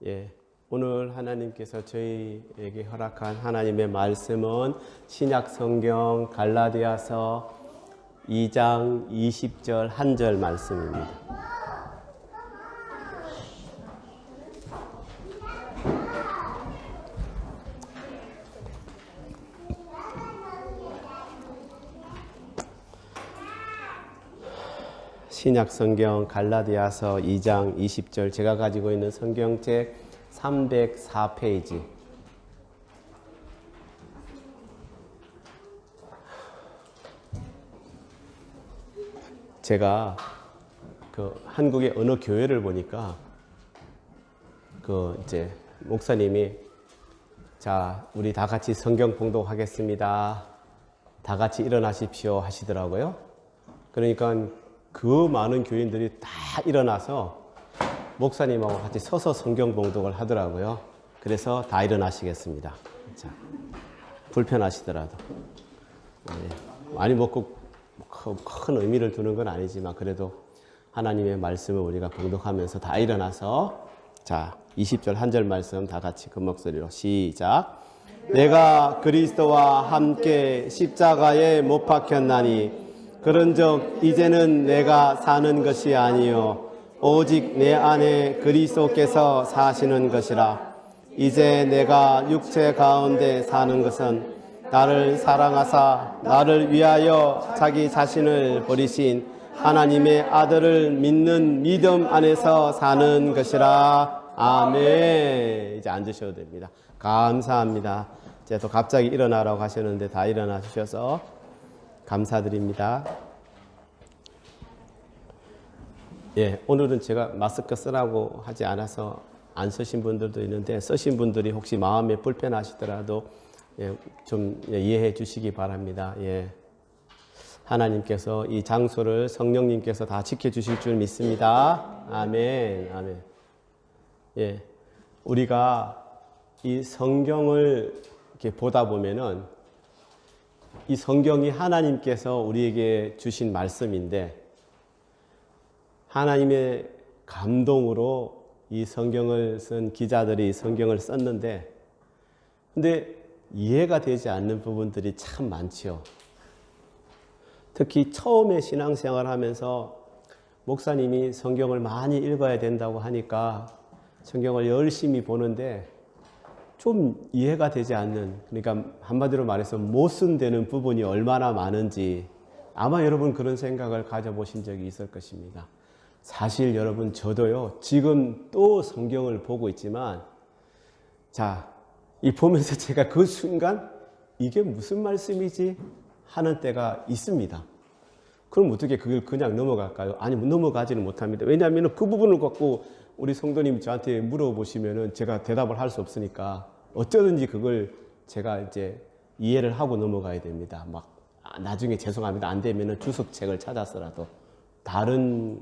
예, 오늘 하나님께서 저희에게 허락한 하나님의 말씀은 신약 성경 갈라디아서 2장 20절 한 절 말씀입니다. 신약 성경 갈라디아서 2장 20절, 제가 가지고 있는 성경책 304페이지. 제가 한국의 어느 교회를 보니까 이제 목사님이 자, 우리 다 같이 성경 봉독하겠습니다. 다 같이 일어나십시오 하시더라고요. 그러니까 그 많은 교인들이 다 일어나서 목사님하고 같이 서서 성경 봉독을 하더라고요. 그래서 다 일어나시겠습니다. 자, 불편하시더라도. 아니 뭐 큰 의미를 두는 건 아니지만 그래도 하나님의 말씀을 우리가 봉독하면서 다 일어나서 자, 20절 한 절 말씀 다 같이 그 목소리로 시작. 내가 그리스도와 함께 십자가에 못 박혔나니 그런즉 이제는 내가 사는 것이 아니요 오직 내 안에 그리스도께서 사시는 것이라. 이제 내가 육체 가운데 사는 것은 나를 사랑하사 나를 위하여 자기 자신을 버리신 하나님의 아들을 믿는 믿음 안에서 사는 것이라. 아멘. 이제 앉으셔도 됩니다. 감사합니다. 이제 또 갑자기 일어나라고 하셨는데 다 일어나 주셔서 감사드립니다. 예, 오늘은 제가 마스크 쓰라고 하지 않아서 안 쓰신 분들도 있는데 쓰신 분들이 혹시 마음에 불편하시더라도 좀 이해해 주시기 바랍니다. 예. 하나님께서 이 장소를 성령님께서 다 지켜주실 줄 믿습니다. 아멘. 아멘. 예. 우리가 이 성경을 이렇게 보다 보면은 이 성경이 하나님께서 우리에게 주신 말씀인데 하나님의 감동으로 이 성경을 쓴 기자들이 성경을 썼는데 근데 이해가 되지 않는 부분들이 참 많죠. 특히 처음에 신앙생활 하면서 목사님이 성경을 많이 읽어야 된다고 하니까 성경을 열심히 보는데 좀 이해가 되지 않는, 그러니까 한마디로 말해서 못 쓴다는 부분이 얼마나 많은지 아마 여러분 그런 생각을 가져보신 적이 있을 것입니다. 사실 여러분 저도요 지금 또 성경을 보고 있지만 자, 이 보면서 제가 그 순간 이게 무슨 말씀이지 하는 때가 있습니다. 그럼 어떻게 그걸 그냥 넘어갈까요? 아니 넘어가지는 못합니다. 왜냐하면 그 부분을 갖고 우리 성도님이 저한테 물어보시면은 제가 대답을 할 수 없으니까 어쩌든지 그걸 제가 이제 이해를 하고 넘어가야 됩니다. 막 나중에 죄송합니다. 안 되면은 주석책을 찾아서라도 다른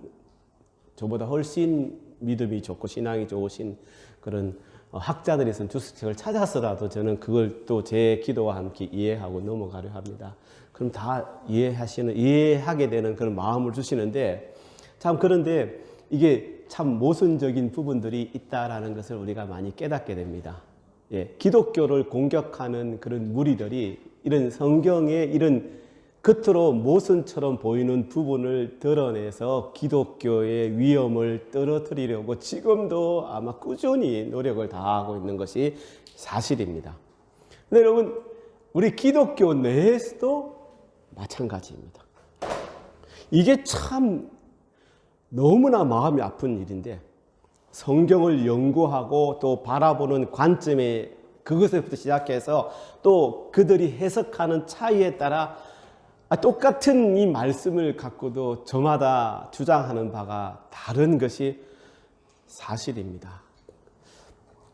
저보다 훨씬 믿음이 좋고 신앙이 좋으신 그런 학자들이 쓴 주석책을 찾아서라도 저는 그걸 또 제 기도와 함께 이해하고 넘어가려 합니다. 그럼 다 이해하게 되는 그런 마음을 주시는데 참 그런데 이게 참 모순적인 부분들이 있다라는 것을 우리가 많이 깨닫게 됩니다. 예, 기독교를 공격하는 그런 무리들이 이런 성경의 이런 겉으로 모순처럼 보이는 부분을 드러내서 기독교의 위험을 떨어뜨리려고 지금도 아마 꾸준히 노력을 다하고 있는 것이 사실입니다. 근데 여러분, 우리 기독교 내에서도 마찬가지입니다. 이게 참 너무나 마음이 아픈 일인데 성경을 연구하고 또 바라보는 관점에 그것에부터 시작해서 또 그들이 해석하는 차이에 따라 똑같은 이 말씀을 갖고도 저마다 주장하는 바가 다른 것이 사실입니다.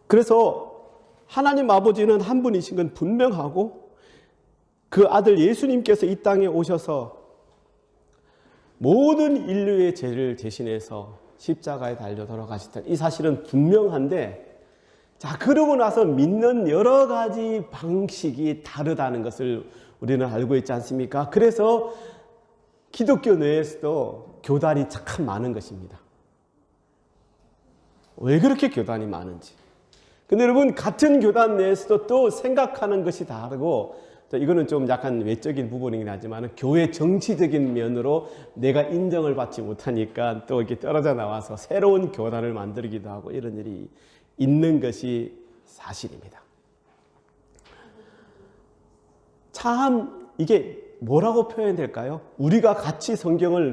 그래서 하나님 아버지는 한 분이신 건 분명하고 그 아들 예수님께서 이 땅에 오셔서 모든 인류의 죄를 대신해서 십자가에 달려 돌아가셨다. 이 사실은 분명한데 자, 그러고 나서 믿는 여러 가지 방식이 다르다는 것을 우리는 알고 있지 않습니까? 그래서 기독교 내에서도 교단이 참 많은 것입니다. 왜 그렇게 교단이 많은지. 근데 여러분, 같은 교단 내에서도 또 생각하는 것이 다르고, 이거는 좀 약간 외적인 부분이긴 하지만 교회 정치적인 면으로 내가 인정을 받지 못하니까 또 이렇게 떨어져 나와서 새로운 교단을 만들기도 하고 이런 일이 있는 것이 사실입니다. 참 이게 뭐라고 표현될까요? 우리가 같이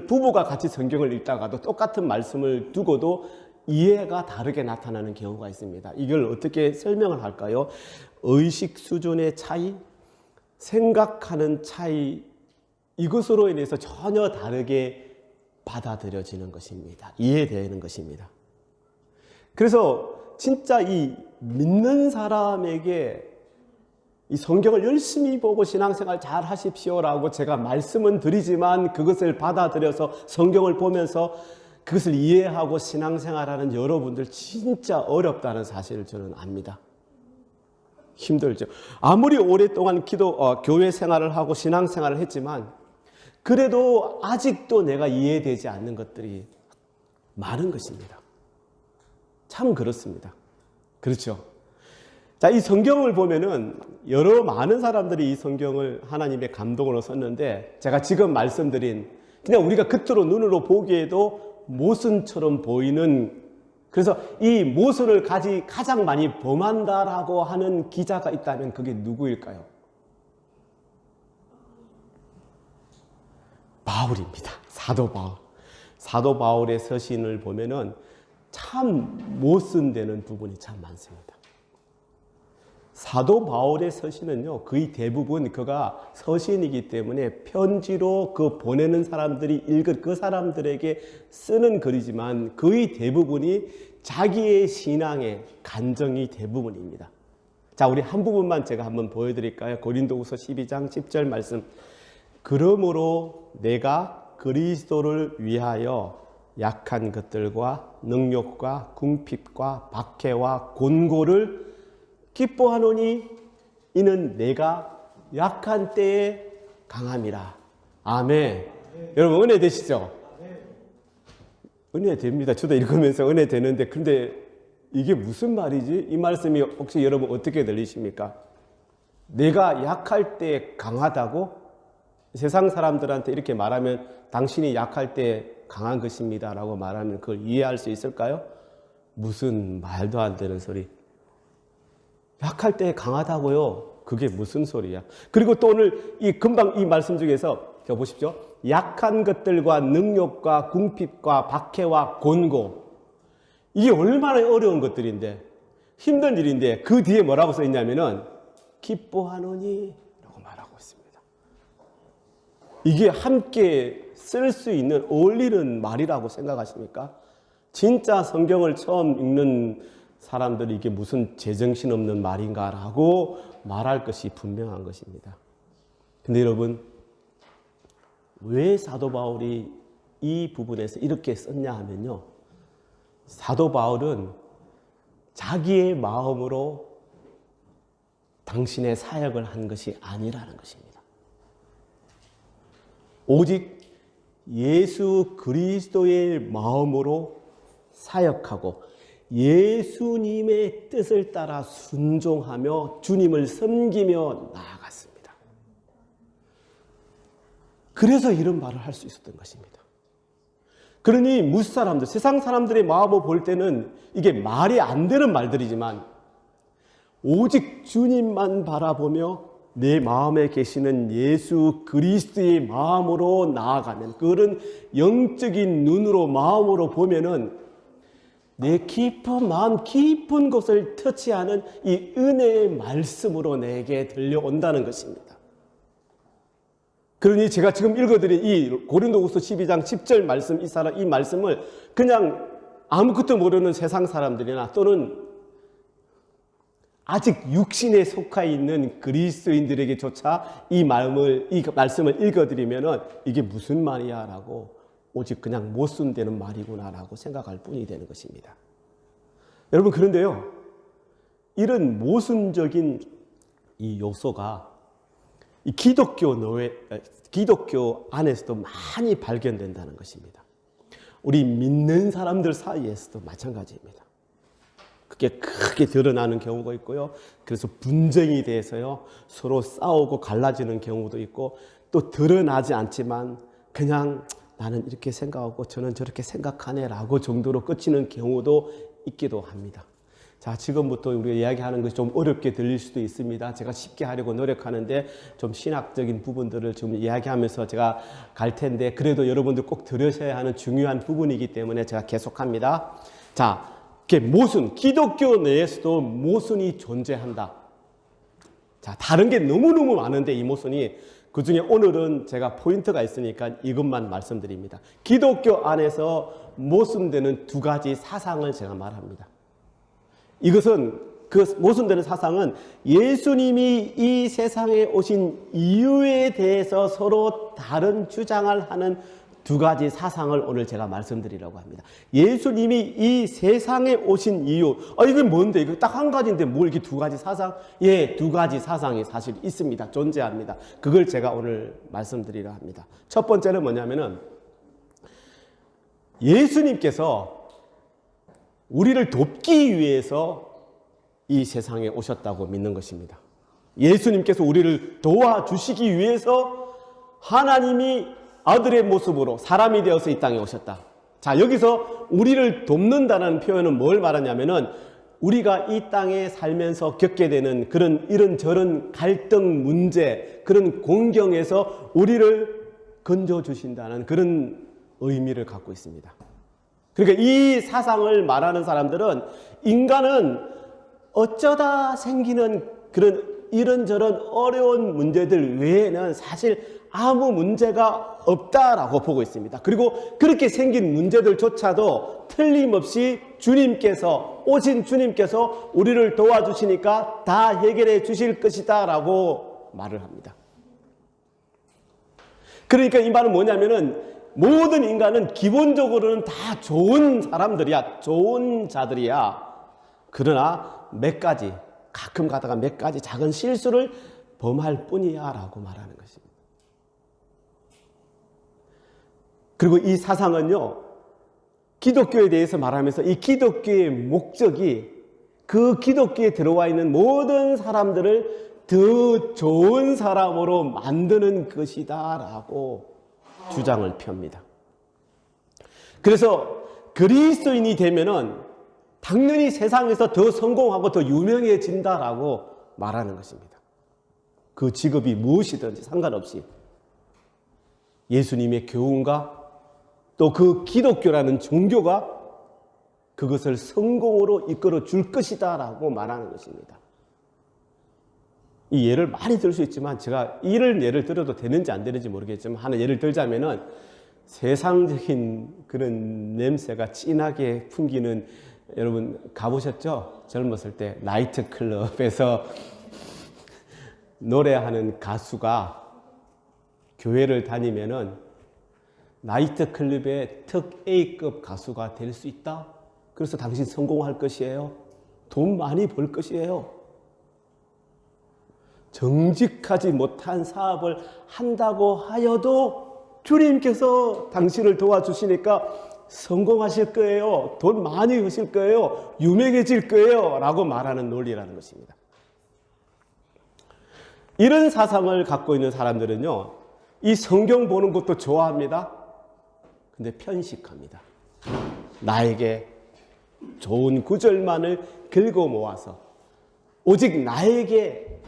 부부가 같이 성경을 읽다가도 똑같은 말씀을 두고도 이해가 다르게 나타나는 경우가 있습니다. 이걸 어떻게 설명을 할까요? 의식 수준의 차이, 생각하는 차이, 이것으로 인해서 전혀 다르게 받아들여지는 것입니다. 이해되는 것입니다. 그래서 진짜 이 믿는 사람에게 이 성경을 열심히 보고 신앙생활 잘 하십시오라고 제가 말씀은 드리지만 그것을 받아들여서 성경을 보면서 그것을 이해하고 신앙생활하는 여러분들 진짜 어렵다는 사실을 저는 압니다. 힘들죠. 아무리 오랫동안 교회 생활을 하고 신앙생활을 했지만 그래도 아직도 내가 이해되지 않는 것들이 많은 것입니다. 참 그렇습니다. 그렇죠. 자, 이 성경을 보면은 많은 사람들이 이 성경을 하나님의 감동으로 썼는데 제가 지금 말씀드린 그냥 우리가 겉으로 눈으로 보기에도 모순처럼 보이는, 그래서 이 모순을 가장 많이 범한다라고 하는 기자가 있다면 그게 누구일까요? 바울입니다. 사도 바울. 사도 바울의 서신을 보면은 참 모순되는 부분이 참 많습니다. 사도 바울의 서신은요, 거의 대부분 그가 서신이기 때문에 편지로 보내는 사람들이 읽은 그 사람들에게 쓰는 글이지만 거의 대부분이 자기의 신앙의 간증이 대부분입니다. 자, 우리 한 부분만 제가 한번 보여드릴까요? 고린도후서 12장 10절 말씀. 그러므로 내가 그리스도를 위하여 약한 것들과 능욕과 궁핍과 박해와 곤고를 기뻐하노니 이는 내가 약한 때에 강함이라. 아멘. 여러분 은혜 되시죠? 은혜 됩니다. 저도 읽으면서 은혜 되는데 근데 이게 무슨 말이지? 이 말씀이 혹시 여러분 어떻게 들리십니까? 내가 약할 때 강하다고? 세상 사람들한테 이렇게 말하면 당신이 약할 때 강한 것입니다 라고 말하면 그걸 이해할 수 있을까요? 무슨 말도 안 되는 소리. 약할 때 강하다고요? 그게 무슨 소리야? 그리고 또 오늘 금방 이 말씀 중에서 보십시오. 약한 것들과 능욕과 궁핍과 박해와 곤고. 이게 얼마나 어려운 것들인데 힘든 일인데 그 뒤에 뭐라고 써 있냐면은 기뻐하노니 라고 말하고 있습니다. 이게 함께 쓸 수 있는 어울리는 말이라고 생각하십니까? 진짜 성경을 처음 읽는 사람들이 이게 무슨 제정신 없는 말인가라고 말할 것이 분명한 것입니다. 근데 여러분, 왜 사도 바울이 이 부분에서 이렇게 썼냐 하면요, 사도 바울은 자기의 마음으로 당신의 사역을 한 것이 아니라는 것입니다. 오직 예수 그리스도의 마음으로 사역하고 예수님의 뜻을 따라 순종하며 주님을 섬기며 나아갔습니다. 그래서 이런 말을 할 수 있었던 것입니다. 그러니 무사람들, 세상 사람들의 마음을 볼 때는 이게 말이 안 되는 말들이지만 오직 주님만 바라보며 내 마음에 계시는 예수 그리스도의 마음으로 나아가면, 그런 영적인 눈으로 마음으로 보면은 내 깊은 마음 깊은 곳을 터치하는 이 은혜의 말씀으로 내게 들려온다는 것입니다. 그러니 제가 지금 읽어드린 이 고린도후서 12장 10절 말씀, 이 말씀을 그냥 아무것도 모르는 세상 사람들이나 또는 아직 육신에 속해 있는 그리스도인들에게조차 이 말씀을 읽어드리면은 이게 무슨 말이야 라고 오직 그냥 모순되는 말이구나라고 생각할 뿐이 되는 것입니다. 여러분, 그런데요, 이런 모순적인 이 요소가 이 기독교 안에서도 많이 발견된다는 것입니다. 우리 믿는 사람들 사이에서도 마찬가지입니다. 그게 크게 드러나는 경우가 있고요. 그래서 분쟁이 돼서요. 서로 싸우고 갈라지는 경우도 있고, 또 드러나지 않지만 그냥 나는 이렇게 생각하고 저는 저렇게 생각하네라고 정도로 끝이는 경우도 있기도 합니다. 자, 지금부터 우리가 이야기하는 것이 좀 어렵게 들릴 수도 있습니다. 제가 쉽게 하려고 노력하는데 좀 신학적인 부분들을 좀 이야기하면서 제가 갈 텐데, 그래도 여러분들 꼭 들으셔야 하는 중요한 부분이기 때문에 제가 계속합니다. 자, 모순, 기독교 내에서도 모순이 존재한다. 자, 다른 게 너무너무 많은데 이 모순이, 그 중에 오늘은 제가 포인트가 있으니까 이것만 말씀드립니다. 기독교 안에서 모순되는 두 가지 사상을 제가 말합니다. 이것은, 그 모순되는 사상은 예수님이 이 세상에 오신 이유에 대해서 서로 다른 주장을 하는 두 가지 사상을 오늘 제가 말씀드리려고 합니다. 예수님이 이 세상에 오신 이유, 이게 뭔데? 이거 딱 한 가지인데 뭘 이렇게 두 가지 사상? 예, 두 가지 사상이 사실 있습니다. 존재합니다. 그걸 제가 오늘 말씀드리려 합니다. 첫 번째는 뭐냐면은, 예수님께서 우리를 돕기 위해서 이 세상에 오셨다고 믿는 것입니다. 예수님께서 우리를 도와주시기 위해서 하나님이 아들의 모습으로 사람이 되어서 이 땅에 오셨다. 자, 여기서 우리를 돕는다는 표현은 뭘 말하냐면은, 우리가 이 땅에 살면서 겪게 되는 그런 이런저런 갈등, 문제, 그런 공경에서 우리를 건져주신다는 그런 의미를 갖고 있습니다. 그러니까 이 사상을 말하는 사람들은, 인간은 어쩌다 생기는 그런 이런저런 어려운 문제들 외에는 사실 아무 문제가 없다라고 보고 있습니다. 그리고 그렇게 생긴 문제들조차도 틀림없이 오신 주님께서 우리를 도와주시니까 다 해결해 주실 것이다 라고 말을 합니다. 그러니까 이 말은 뭐냐면은, 모든 인간은 기본적으로는 다 좋은 사람들이야, 좋은 자들이야. 그러나 가끔 가다가 몇 가지 작은 실수를 범할 뿐이야 라고 말하는 것입니다. 그리고 이 사상은요, 기독교에 대해서 말하면서 이 기독교의 목적이 그 기독교에 들어와 있는 모든 사람들을 더 좋은 사람으로 만드는 것이다 라고 주장을 펴니다. 그래서 그리스도인이 되면은 당연히 세상에서 더 성공하고 더 유명해진다라고 말하는 것입니다. 그 직업이 무엇이든지 상관없이 예수님의 교훈과 또 그 기독교라는 종교가 그것을 성공으로 이끌어 줄 것이다라고 말하는 것입니다. 이 예를 많이 들 수 있지만 제가 이런 예를 들어도 되는지 안 되는지 모르겠지만 하나 예를 들자면은, 세상적인 그런 냄새가 진하게 풍기는, 여러분 가보셨죠? 젊었을 때 나이트클럽에서 노래하는 가수가 교회를 다니면은 나이트클럽의 특 A급 가수가 될 수 있다? 그래서 당신 성공할 것이에요. 돈 많이 벌 것이에요. 정직하지 못한 사업을 한다고 하여도 주님께서 당신을 도와주시니까 성공하실 거예요. 돈 많이 버실 거예요. 유명해질 거예요. 라고 말하는 논리라는 것입니다. 이런 사상을 갖고 있는 사람들은요, 이 성경 보는 것도 좋아합니다. 근데 편식합니다. 나에게 좋은 구절만을 긁어 모아서 오직 나에게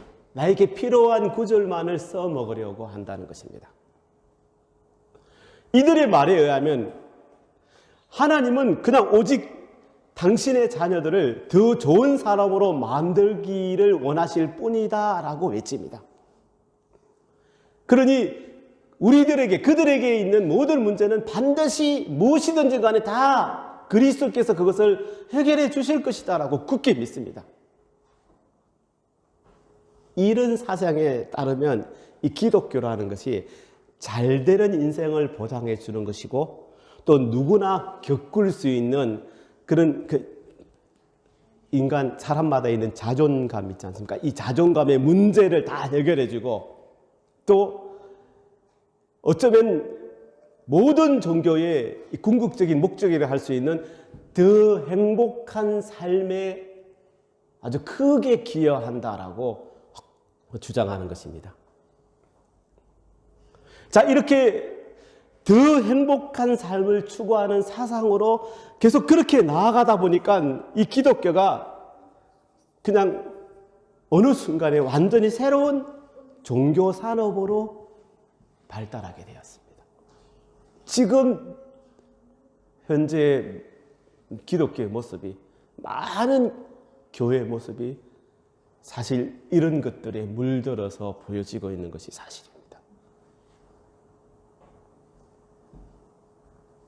필요한 구절만을 써먹으려고 한다는 것입니다. 이들의 말에 의하면 하나님은 그냥 오직 당신의 자녀들을 더 좋은 사람으로 만들기를 원하실 뿐이다 라고 외칩니다. 그러니 그들에게 있는 모든 문제는 반드시 무엇이든지 간에 다 그리스도께서 그것을 해결해 주실 것이다 라고 굳게 믿습니다. 이런 사상에 따르면 이 기독교라는 것이 잘 되는 인생을 보장해 주는 것이고, 또 누구나 겪을 수 있는 그런 사람마다 있는 자존감 있지 않습니까? 이 자존감의 문제를 다 해결해 주고, 또 어쩌면 모든 종교의 궁극적인 목적이라 할 수 있는 더 행복한 삶의 아주 크게 기여한다라고 주장하는 것입니다. 자, 이렇게 더 행복한 삶을 추구하는 사상으로 계속 그렇게 나아가다 보니까 이 기독교가 그냥 어느 순간에 완전히 새로운 종교 산업으로 발달하게 되었습니다. 지금 현재 기독교의 모습이, 많은 교회의 모습이 사실 이런 것들에 물들어서 보여지고 있는 것이 사실입니다.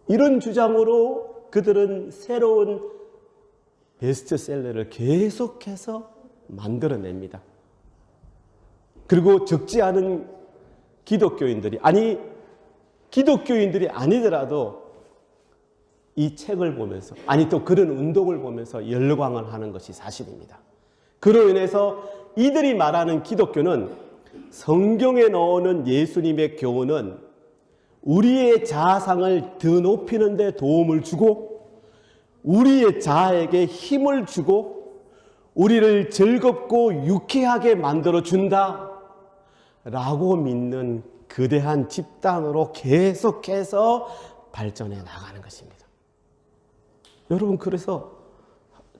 이런 주장으로 그들은 새로운 베스트셀러를 계속해서 만들어냅니다. 그리고 적지 않은 기독교인들이 아니더라도 이 책을 보면서, 또 그런 운동을 보면서 열광을 하는 것이 사실입니다. 그로 인해서 이들이 말하는 기독교는, 성경에 나오는 예수님의 교훈은 우리의 자아상을 더 높이는 데 도움을 주고, 우리의 자아에게 힘을 주고, 우리를 즐겁고 유쾌하게 만들어 준다 라고 믿는 거대한 집단으로 계속해서 발전해 나가는 것입니다. 여러분, 그래서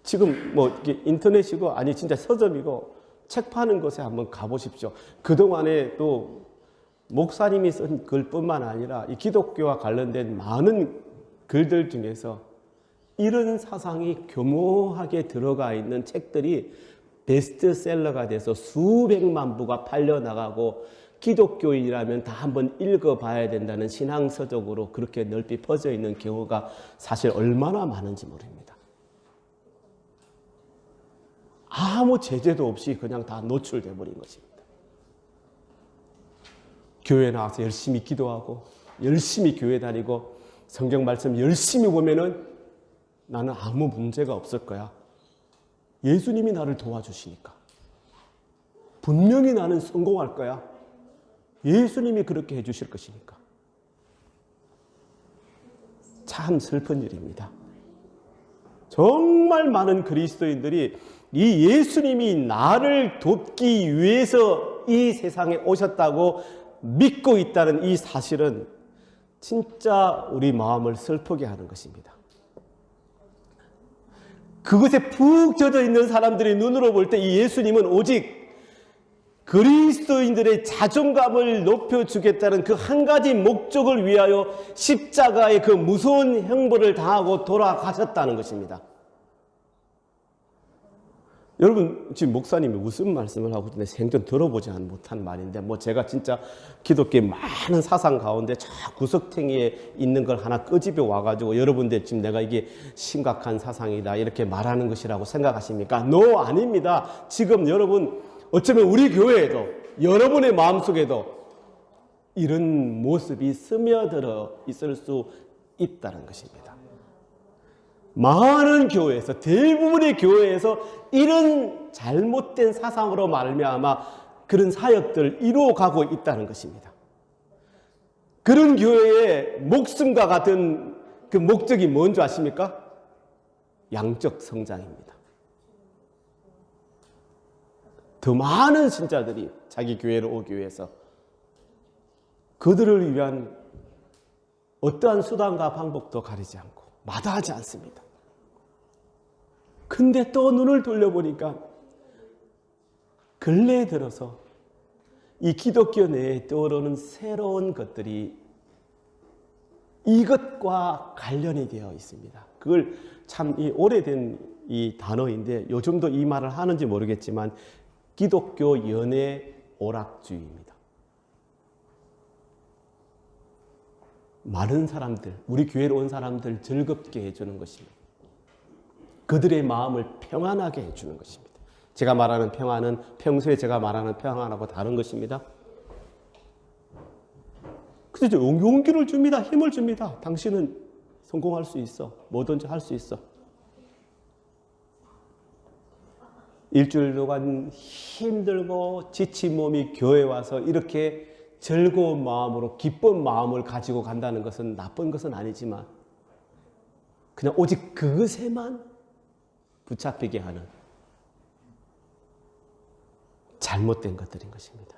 지금 이게 인터넷이고 진짜 서점이고 책 파는 곳에 한번 가보십시오. 그동안에 또 목사님이 쓴 글뿐만 아니라 이 기독교와 관련된 많은 글들 중에서 이런 사상이 교묘하게 들어가 있는 책들이 베스트셀러가 돼서 수백만 부가 팔려나가고, 기독교인이라면 다 한번 읽어봐야 된다는 신앙서적으로 그렇게 넓이 퍼져 있는 경우가 사실 얼마나 많은지 모릅니다. 아무 제재도 없이 그냥 다 노출돼 버린 것입니다. 교회 나와서 열심히 기도하고 열심히 교회 다니고 성경 말씀 열심히 보면은 나는 아무 문제가 없을 거야. 예수님이 나를 도와주시니까. 분명히 나는 성공할 거야. 예수님이 그렇게 해주실 것이니까. 참 슬픈 일입니다. 정말 많은 그리스도인들이 이 예수님이 나를 돕기 위해서 이 세상에 오셨다고 믿고 있다는 이 사실은 진짜 우리 마음을 슬프게 하는 것입니다. 그것에 푹 젖어 있는 사람들의 눈으로 볼 때 이 예수님은 오직 그리스도인들의 자존감을 높여주겠다는 그 한 가지 목적을 위하여 십자가의 그 무서운 형벌을 당하고 돌아가셨다는 것입니다. 여러분, 지금 목사님이 무슨 말씀을 하고 있는데 생전 들어보지 못한 말인데, 제가 진짜 기독교의 많은 사상 가운데 저 구석탱이에 있는 걸 하나 끄집어 와가지고 여러분들 지금 내가 이게 심각한 사상이다 이렇게 말하는 것이라고 생각하십니까? No, 아닙니다. 지금 여러분, 어쩌면 우리 교회에도, 여러분의 마음속에도 이런 모습이 스며들어 있을 수 있다는 것입니다. 많은 교회에서, 대부분의 교회에서 이런 잘못된 사상으로 말미암아 그런 사역들을 이루어가고 있다는 것입니다. 그런 교회의 목숨과 같은 그 목적이 뭔지 아십니까? 양적 성장입니다. 더 많은 신자들이 자기 교회로 오기 위해서 그들을 위한 어떠한 수단과 방법도 가리지 않고 마다하지 않습니다. 근데 또 눈을 돌려보니까 근래에 들어서 이 기독교 내에 떠오르는 새로운 것들이 이것과 관련이 되어 있습니다. 그걸 참 오래된 이 단어인데 요즘도 이 말을 하는지 모르겠지만 기독교 연애 오락주의입니다. 많은 사람들, 우리 교회로 온 사람들 즐겁게 해주는 것입니다. 그들의 마음을 평안하게 해주는 것입니다. 제가 말하는 평안은 평소에 제가 말하는 평안하고 다른 것입니다. 그래서 용기를 줍니다. 힘을 줍니다. 당신은 성공할 수 있어. 뭐든지 할 수 있어. 일주일 동안 힘들고 지친 몸이 교회에 와서 이렇게 즐거운 마음으로 기쁜 마음을 가지고 간다는 것은 나쁜 것은 아니지만 그냥 오직 그것에만 붙잡히게 하는 잘못된 것들인 것입니다.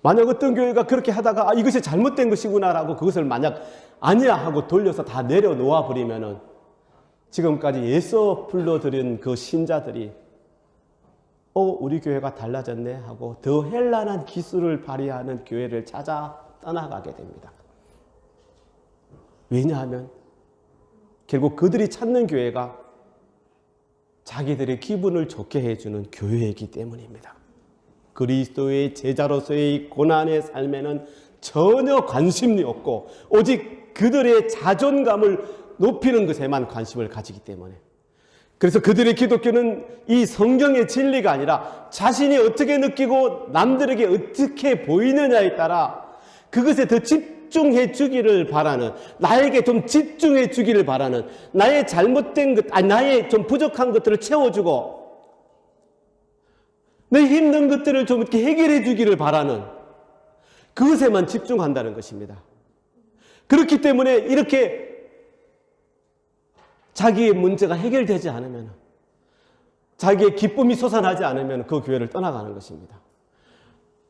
만약 어떤 교회가 그렇게 하다가 이것이 잘못된 것이구나라고 그것을 만약 아니야 하고 돌려서 다 내려놓아 버리면은 지금까지 예서 불러들인 그 신자들이 우리 교회가 달라졌네 하고 더 현란한 기술을 발휘하는 교회를 찾아 떠나가게 됩니다. 왜냐하면 결국 그들이 찾는 교회가 자기들의 기분을 좋게 해주는 교회이기 때문입니다. 그리스도의 제자로서의 고난의 삶에는 전혀 관심이 없고 오직 그들의 자존감을 높이는 것에만 관심을 가지기 때문에, 그래서 그들의 기독교는 이 성경의 진리가 아니라 자신이 어떻게 느끼고 남들에게 어떻게 보이느냐에 따라 그것에 더 집중해 주기를 바라는, 나에게 좀 집중해 주기를 바라는, 나의 잘못된 것, 나의 좀 부족한 것들을 채워주고 내 힘든 것들을 좀 이렇게 해결해 주기를 바라는 그것에만 집중한다는 것입니다. 그렇기 때문에 이렇게 자기의 문제가 해결되지 않으면, 자기의 기쁨이 솟아나지 않으면 그 교회를 떠나가는 것입니다.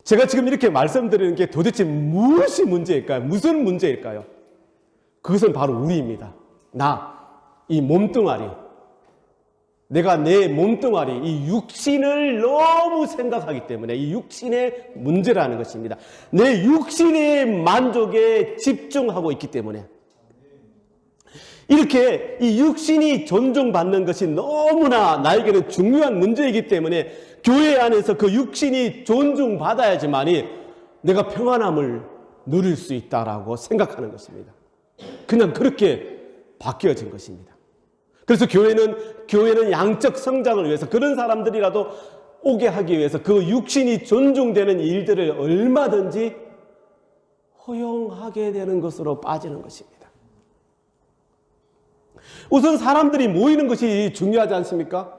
제가 지금 이렇게 말씀드리는 게 도대체 무엇이 문제일까요? 무슨 문제일까요? 그것은 바로 우리입니다. 이 몸뚱아리. 내가 내 몸뚱아리, 이 육신을 너무 생각하기 때문에 이 육신의 문제라는 것입니다. 내 육신의 만족에 집중하고 있기 때문에, 이렇게 이 육신이 존중받는 것이 너무나 나에게는 중요한 문제이기 때문에 교회 안에서 그 육신이 존중받아야지만이 내가 평안함을 누릴 수 있다라고 생각하는 것입니다. 그냥 그렇게 바뀌어진 것입니다. 그래서 교회는 양적 성장을 위해서, 그런 사람들이라도 오게 하기 위해서 그 육신이 존중되는 일들을 얼마든지 허용하게 되는 것으로 빠지는 것입니다. 우선 사람들이 모이는 것이 중요하지 않습니까?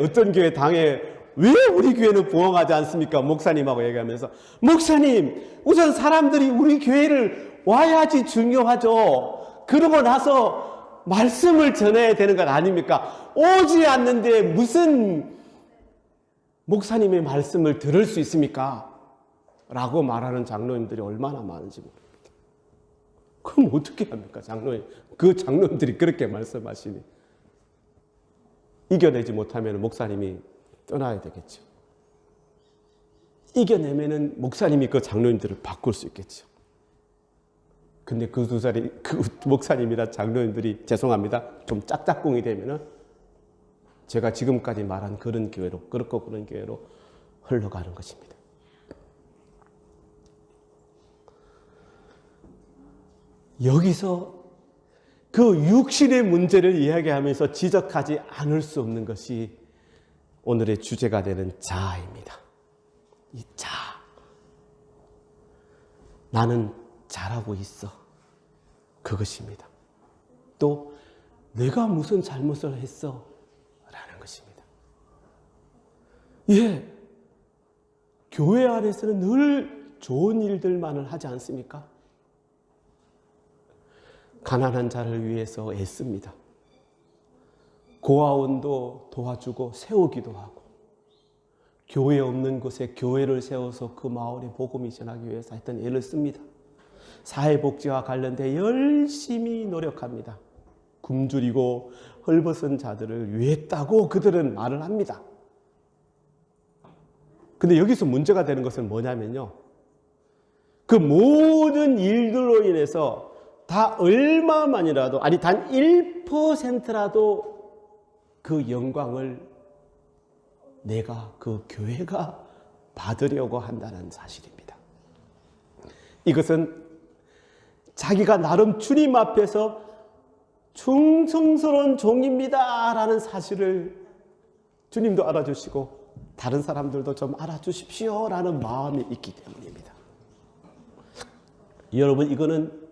어떤 교회 당에 왜 우리 교회는 부흥하지 않습니까? 목사님하고 얘기하면서, 목사님, 우선 사람들이 우리 교회를 와야지 중요하죠. 그러고 나서 말씀을 전해야 되는 것 아닙니까? 오지 않는데 무슨 목사님의 말씀을 들을 수 있습니까? 라고 말하는 장로님들이 얼마나 많은지 모릅니다. 그럼 어떻게 합니까? 그 장로님들이 그렇게 말씀하시니 이겨내지 못하면 목사님이 떠나야 되겠죠. 이겨내면은 목사님이 그 장로님들을 바꿀 수 있겠죠. 근데 그 목사님이나 장로님들이, 죄송합니다, 좀 짝짝꿍이 되면은 제가 지금까지 말한 그런 교회로 흘러가는 것입니다. 여기서 그 육신의 문제를 이야기하면서 지적하지 않을 수 없는 것이 오늘의 주제가 되는 자아입니다. 이 자아. 나는 잘하고 있어. 그것입니다. 또 내가 무슨 잘못을 했어? 라는 것입니다. 교회 안에서는 늘 좋은 일들만을 하지 않습니까? 가난한 자를 위해서 애씁니다. 고아원도 도와주고 세우기도 하고, 교회 없는 곳에 교회를 세워서 그 마을에 복음이 전하기 위해서 하여튼 애를 씁니다. 사회복지와 관련돼 열심히 노력합니다. 굶주리고 헐벗은 자들을 위했다고 그들은 말을 합니다. 근데 여기서 문제가 되는 것은 뭐냐면요, 그 모든 일들로 인해서 다 얼마만이라도, 아니 단 1%라도 그 영광을 그 교회가 받으려고 한다는 사실입니다. 이것은 자기가 나름 주님 앞에서 충성스러운 종입니다 라는 사실을 주님도 알아주시고 다른 사람들도 좀 알아주십시오 라는 마음이 있기 때문입니다. 여러분, 이거는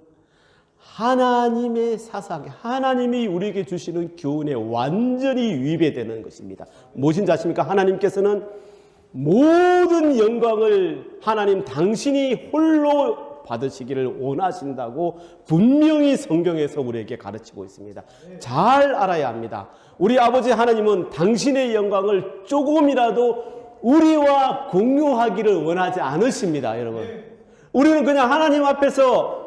하나님의 사상, 하나님이 우리에게 주시는 교훈에 완전히 위배되는 것입니다. 무엇인지 아십니까? 하나님께서는 모든 영광을 하나님 당신이 홀로 받으시기를 원하신다고 분명히 성경에서 우리에게 가르치고 있습니다. 잘 알아야 합니다. 우리 아버지 하나님은 당신의 영광을 조금이라도 우리와 공유하기를 원하지 않으십니다, 여러분. 우리는 그냥 하나님 앞에서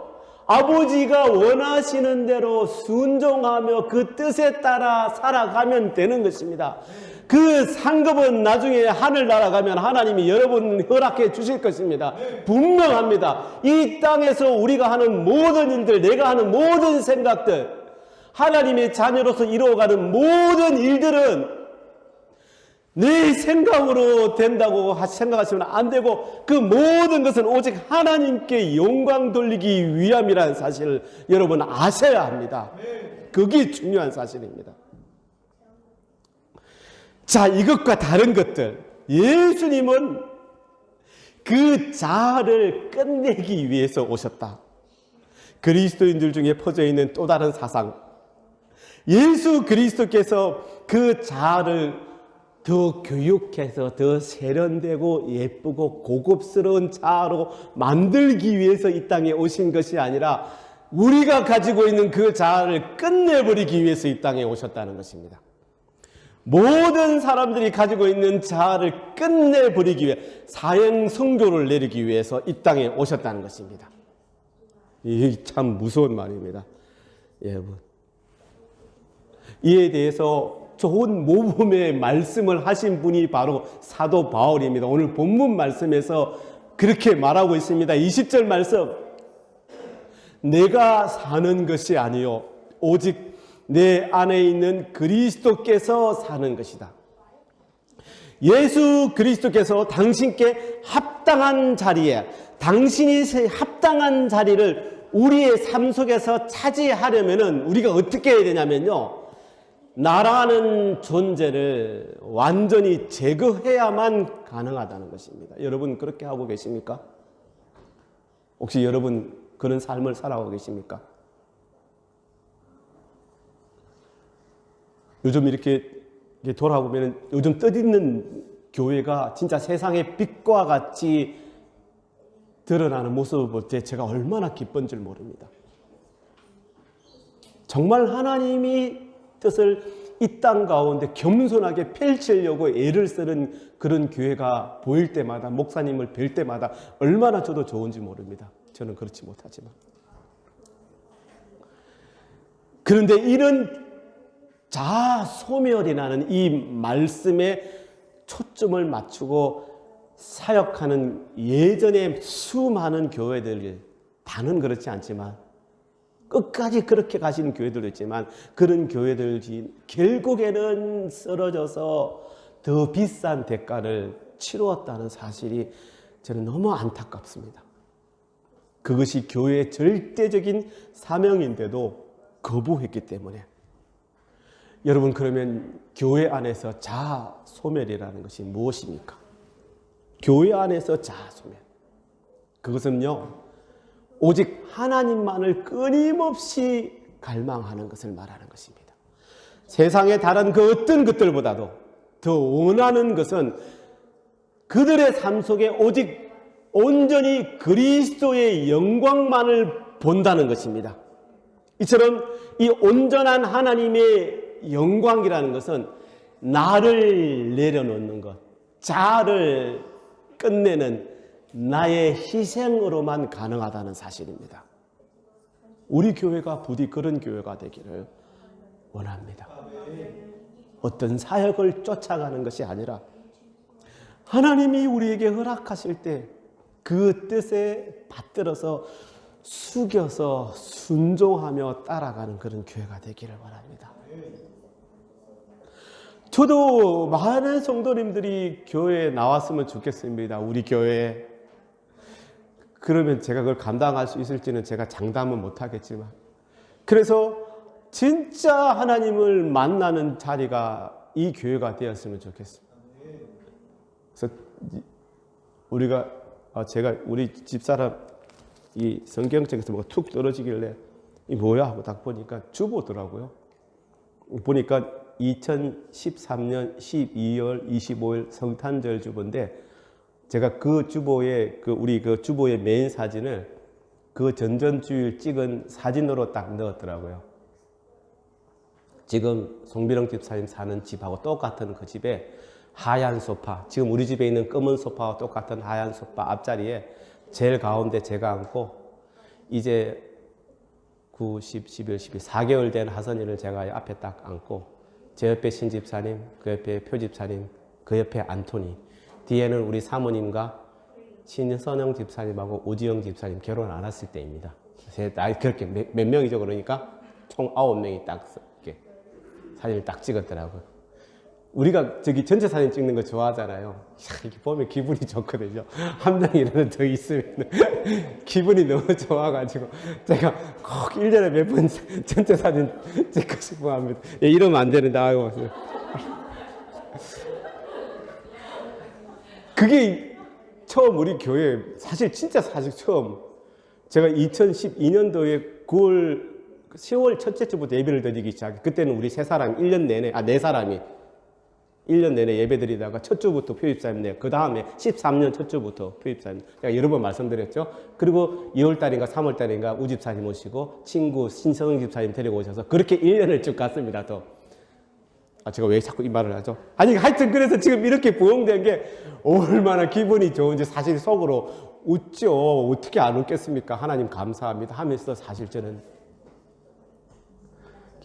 아버지가 원하시는 대로 순종하며 그 뜻에 따라 살아가면 되는 것입니다. 그 상급은 나중에 하늘 날아가면 하나님이 여러분 허락해 주실 것입니다. 분명합니다. 이 땅에서 우리가 하는 모든 일들, 내가 하는 모든 생각들, 하나님의 자녀로서 이루어가는 모든 일들은 내 생각으로 된다고 생각하시면 안 되고 그 모든 것은 오직 하나님께 영광 돌리기 위함이라는 사실을 여러분 아셔야 합니다. 그게 중요한 사실입니다. 자, 이것과 다른 것들, 예수님은 그 자아를 끝내기 위해서 오셨다. 그리스도인들 중에 퍼져 있는 또 다른 사상, 예수 그리스도께서 그 자아를 더 교육해서 더 세련되고 예쁘고 고급스러운 자아로 만들기 위해서 이 땅에 오신 것이 아니라 우리가 가지고 있는 그 자아를 끝내버리기 위해서 이 땅에 오셨다는 것입니다. 모든 사람들이 가지고 있는 자아를 끝내버리기 위해 사형 선고를 내리기 위해서 이 땅에 오셨다는 것입니다. 이게 참 무서운 말입니다. 여러분, 이에 대해서 좋은 모범의 말씀을 하신 분이 바로 사도 바울입니다. 오늘 본문 말씀에서 그렇게 말하고 있습니다. 20절 말씀, 내가 사는 것이 아니요 오직 내 안에 있는 그리스도께서 사는 것이다. 예수 그리스도께서 당신께 합당한 자리에, 당신이 합당한 자리를 우리의 삶 속에서 차지하려면 우리가 어떻게 해야 되냐면요, 나라는 존재를 완전히 제거해야만 가능하다는 것입니다. 여러분 그렇게 하고 계십니까? 혹시 여러분 그런 삶을 살아가고 계십니까? 요즘 이렇게 돌아보면 요즘 뜻있는 교회가 진짜 세상의 빛과 같이 드러나는 모습을 볼 때 제가 얼마나 기쁜 줄 모릅니다. 정말 하나님이 뜻을 이 땅 가운데 겸손하게 펼치려고 애를 쓰는 그런 교회가 보일 때마다, 목사님을 뵐 때마다 얼마나 저도 좋은지 모릅니다. 저는 그렇지 못하지만. 그런데 이런 자아 소멸이라는 이 말씀에 초점을 맞추고 사역하는 예전에 수많은 교회들, 다는 그렇지 않지만 끝까지 그렇게 가시는 교회들도 있지만 그런 교회들이 결국에는 쓰러져서 더 비싼 대가를 치루었다는 사실이 저는 너무 안타깝습니다. 그것이 교회의 절대적인 사명인데도 거부했기 때문에. 여러분, 그러면 교회 안에서 자아 소멸이라는 것이 무엇입니까? 교회 안에서 자아 소멸, 그것은요 오직 하나님만을 끊임없이 갈망하는 것을 말하는 것입니다. 세상의 다른 그 어떤 것들보다도 더 원하는 것은 그들의 삶 속에 오직 온전히 그리스도의 영광만을 본다는 것입니다. 이처럼 이 온전한 하나님의 영광이라는 것은 나를 내려놓는 것, 자아를 끝내는 나의 희생으로만 가능하다는 사실입니다. 우리 교회가 부디 그런 교회가 되기를 원합니다. 어떤 사역을 쫓아가는 것이 아니라 하나님이 우리에게 허락하실 때 그 뜻에 받들어서 숙여서 순종하며 따라가는 그런 교회가 되기를 원합니다. 저도 많은 성도님들이 교회에 나왔으면 좋겠습니다. 우리 교회에. 그러면 제가 그걸 감당할 수 있을지는 제가 장담은 못하겠지만, 그래서 진짜 하나님을 만나는 자리가 이 교회가 되었으면 좋겠습니다. 그래서 제가 우리 집사람 이 성경책에서 뭐가 툭 떨어지길래 이 뭐야 하고 딱 보니까 주보더라고요. 보니까 2013년 12월 25일 성탄절 주보인데, 제가 그 주보에 우리 그 주보의 메인 사진을 그 전전주일 찍은 사진으로 딱 넣었더라고요. 지금 송비령 집사님 사는 집하고 똑같은 그 집에 하얀 소파, 지금 우리 집에 있는 검은 소파와 똑같은 하얀 소파 앞자리에 제일 가운데 제가 앉고, 이제 9, 10, 11, 12, 4개월 된 하선이를 제가 앞에 딱 앉고, 제 옆에 신 집사님, 그 옆에 표 집사님, 그 옆에 안토니, 뒤에는 우리 사모님과 신선영 집사님하고 오지영 집사님 결혼 안 했을 때입니다. 제 나이 그렇게 몇 명이죠? 그러니까 총 9명이 딱 이렇게 사진을 딱 찍었더라고요. 우리가 저기 전체 사진 찍는 거 좋아하잖아요. 이렇게 보면 기분이 좋거든요. 한 명이라도 더 있으면 기분이 너무 좋아가지고 제가 꼭 1년에 몇 번 전체 사진 찍고 싶어 합니다. 예, 이러면 안 되는데, 아이고. 그게 처음 우리 교회, 사실 처음, 제가 2012년도에 10월 첫째 주부터 예배를 드리기 시작해. 그때는 우리 네 사람이 1년 내내 예배 드리다가 첫 주부터 표집사님, 그 다음에 13년 첫 주부터 표집사님, 제가 여러 번 말씀드렸죠. 그리고 2월달인가 3월달인가 우집사님 오시고 친구 신성영 집사님 데리고 오셔서 그렇게 1년을 쭉 갔습니다. 또 제가 왜 자꾸 이 말을 하죠? 아니, 하여튼 그래서 지금 이렇게 부흥된 게 얼마나 기분이 좋은지 사실 속으로 웃죠. 어떻게 안 웃겠습니까? 하나님 감사합니다 하면서 사실 저는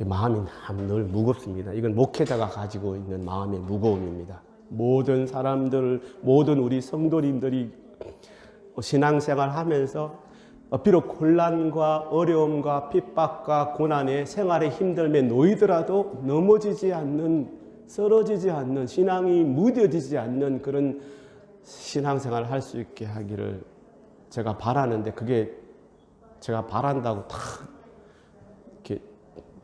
마음이 늘 무겁습니다. 이건 목회자가 가지고 있는 마음의 무거움입니다. 모든 사람들, 모든 우리 성도님들이 신앙생활 하면서 비록 혼란과 어려움과 핍박과 고난에 생활에 힘들며 놓이더라도 넘어지지 않는, 쓰러지지 않는, 신앙이 무뎌지지 않는 그런 신앙생활을 할 수 있게 하기를 제가 바라는데, 그게 제가 바란다고 다 이렇게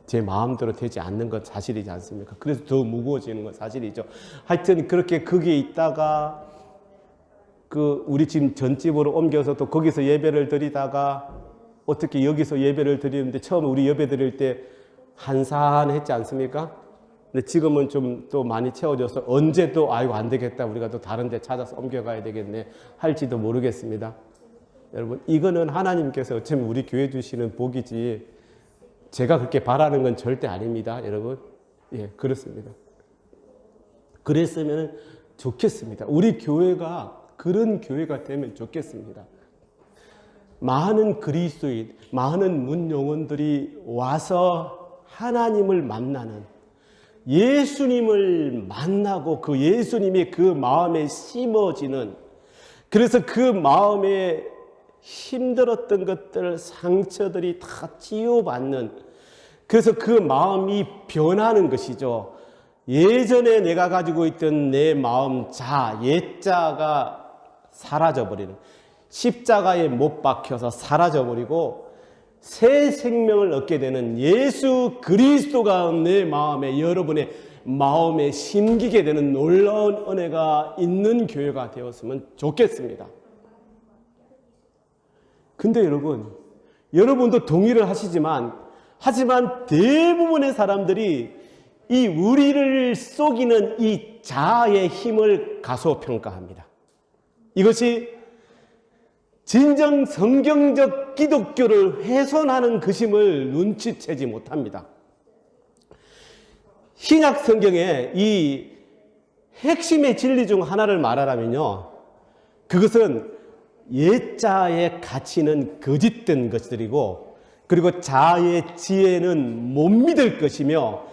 제 마음대로 되지 않는 건 사실이지 않습니까? 그래서 더 무거워지는 건 사실이죠. 하여튼 그렇게 거기에 있다가 우리 지금 전집으로 옮겨서 또 거기서 예배를 드리다가 어떻게 여기서 예배를 드리는데, 처음 우리 예배 드릴 때 한산했지 않습니까? 근데 지금은 좀 또 많이 채워져서 언제 또 아이고 안 되겠다, 우리가 또 다른 데 찾아서 옮겨가야 되겠네 할지도 모르겠습니다. 여러분, 이거는 하나님께서 어쩌면 우리 교회 주시는 복이지 제가 그렇게 바라는 건 절대 아닙니다. 여러분, 예, 그렇습니다. 그랬으면 좋겠습니다. 우리 교회가 그런 교회가 되면 좋겠습니다. 많은 그리스도인, 많은 문영혼들이 와서 하나님을 만나는, 예수님을 만나고 그 예수님이 그 마음에 심어지는, 그래서 그 마음에 힘들었던 것들, 상처들이 다 치유받는, 그래서 그 마음이 변하는 것이죠. 예전에 내가 가지고 있던 내 마음 옛자가 사라져버리는, 십자가에 못 박혀서 사라져버리고 새 생명을 얻게 되는, 예수 그리스도가 내 마음에, 여러분의 마음에 심기게 되는 놀라운 은혜가 있는 교회가 되었으면 좋겠습니다. 근데 여러분도 동의를 하지만 대부분의 사람들이 이 우리를 속이는 이 자아의 힘을 가소평가합니다. 이것이 진정 성경적 기독교를 훼손하는 것임을 눈치채지 못합니다. 신약 성경에 이 핵심의 진리 중 하나를 말하라면요, 그것은 옛자의 가치는 거짓된 것들이고, 그리고 자아의 지혜는 못 믿을 것이며,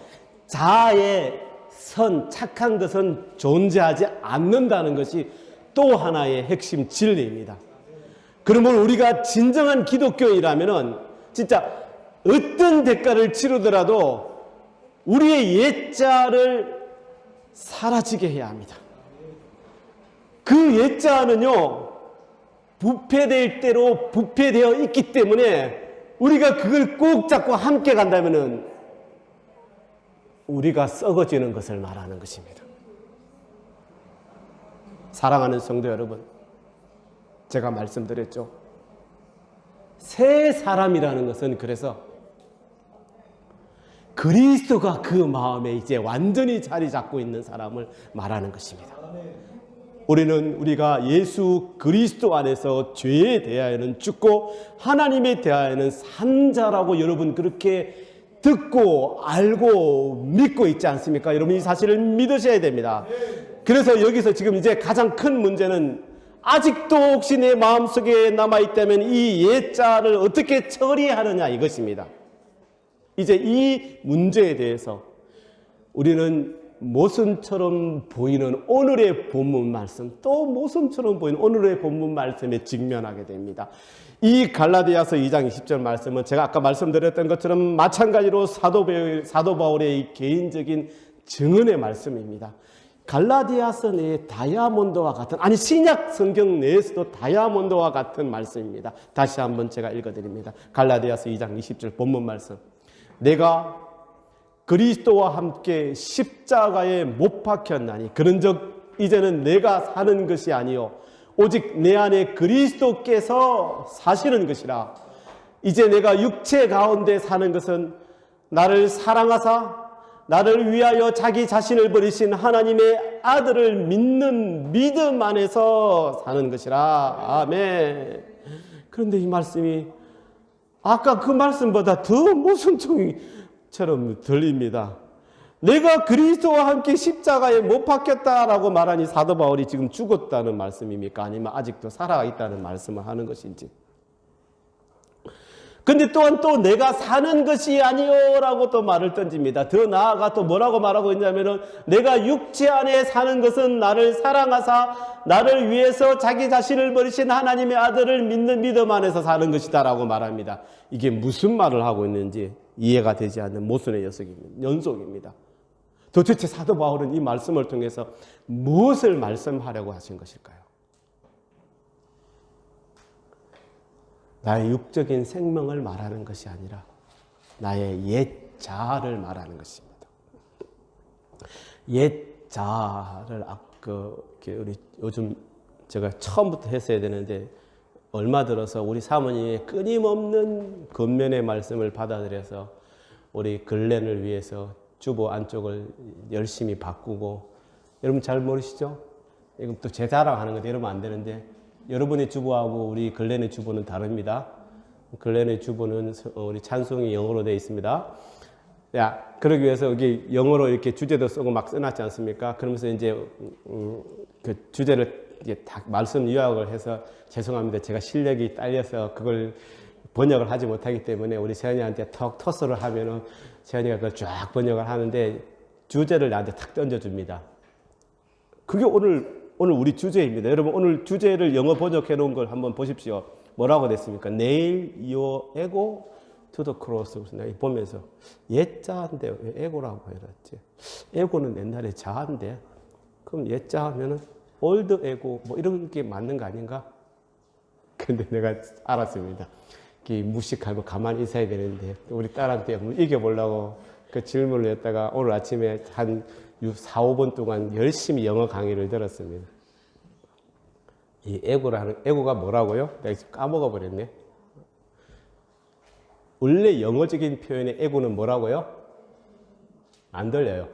자아의 착한 것은 존재하지 않는다는 것이 또 하나의 핵심 진리입니다. 그러면 우리가 진정한 기독교인이라면 진짜 어떤 대가를 치르더라도 우리의 옛자를 사라지게 해야 합니다. 그 옛자는요, 부패될 대로 부패되어 있기 때문에 우리가 그걸 꼭 잡고 함께 간다면은 우리가 썩어지는 것을 말하는 것입니다. 사랑하는 성도 여러분, 제가 말씀드렸죠. 새 사람이라는 것은 그래서 그리스도가 그 마음에 이제 완전히 자리 잡고 있는 사람을 말하는 것입니다. 우리는 우리가 예수 그리스도 안에서 죄에 대하여는 죽고 하나님에 대하여는 산 자라고 여러분 그렇게 듣고 알고 믿고 있지 않습니까? 여러분 이 사실을 믿으셔야 됩니다. 그래서 여기서 지금 이제 가장 큰 문제는 아직도 혹시 내 마음속에 남아있다면 이 옛자를 어떻게 처리하느냐 이것입니다. 이제 이 문제에 대해서 우리는 모순처럼 보이는 오늘의 본문 말씀, 또 모순처럼 보이는 오늘의 본문 말씀에 직면하게 됩니다. 이 갈라디아서 2장 20절 말씀은 제가 아까 말씀드렸던 것처럼 마찬가지로 사도 바울의 개인적인 증언의 말씀입니다. 갈라디아서 내에 다이아몬드와 같은, 아니 신약 성경 내에서도 다이아몬드와 같은 말씀입니다. 다시 한번 제가 읽어드립니다. 갈라디아서 2장 20절 본문 말씀. 내가 그리스도와 함께 십자가에 못 박혔나니 그런즉 이제는 내가 사는 것이 아니요 오직 내 안에 그리스도께서 사시는 것이라. 이제 내가 육체 가운데 사는 것은 나를 사랑하사 나를 위하여 자기 자신을 버리신 하나님의 아들을 믿는 믿음 안에서 사는 것이라. 아멘. 그런데 이 말씀이 아까 그 말씀보다 더 모순적처럼 들립니다. 내가 그리스도와 함께 십자가에 못 박혔다라고 말하니 사도 바울이 지금 죽었다는 말씀입니까? 아니면 아직도 살아있다는 말씀을 하는 것인지. 근데 또한 또 내가 사는 것이 아니요라고 또 말을 던집니다. 더 나아가 또 뭐라고 말하고 있냐면은 내가 육체 안에 사는 것은 나를 사랑하사 나를 위해서 자기 자신을 버리신 하나님의 아들을 믿는 믿음 안에서 사는 것이다라고 말합니다. 이게 무슨 말을 하고 있는지 이해가 되지 않는 모순의 연속입니다. 도대체 사도 바울은 이 말씀을 통해서 무엇을 말씀하려고 하신 것일까요? 나의 육적인 생명을 말하는 것이 아니라 나의 옛 자아를 말하는 것입니다. 옛 자아를 우리 요즘 제가 처음부터 했어야 되는데 얼마 들어서 우리 사모님의 끊임없는 겉면의 말씀을 받아들여서 우리 글렌을 위해서 주보 안쪽을 열심히 바꾸고, 여러분 잘 모르시죠? 이건 또 제 자랑하는 건데 이러면 안 되는데 여러분의 주보하고 우리 글렌의 주보는 다릅니다. 글렌의 주보는 우리 찬송이 영어로 되어 있습니다. 그러기 위해서 여기 영어로 이렇게 주제도 쓰고 막 써놨지 않습니까? 그러면서 이제 그 주제를 이제 다 말씀 요약을 해서 죄송합니다. 제가 실력이 딸려서 그걸 번역을 하지 못하기 때문에 우리 세연이한테 턱 토스를 하면은 세연이가 그걸 쫙 번역을 하는데 주제를 나한테 탁 던져줍니다. 그게 오늘 우리 주제입니다. 여러분 오늘 주제를 영어 번역해 놓은 걸 한번 보십시오. 뭐라고 됐습니까? Nail your ego to the cross. 내가 보면서 옛자인데 왜 에고라고 해놨지? 에고는 옛날에 자인데 그럼 옛자 하면은 old ego 뭐 이런 게 맞는 거 아닌가? 근데 내가 알았습니다. 무식하고 가만히 있어야 되는데 우리 딸한테 이겨보려고 그 질문을 했다가 오늘 아침에 한 4, 5분 동안 열심히 영어 강의를 들었습니다. 이 에고가 뭐라고요? 내가 지금 까먹어 버렸네. 원래 영어적인 표현의 에고는 뭐라고요? 안 들려요.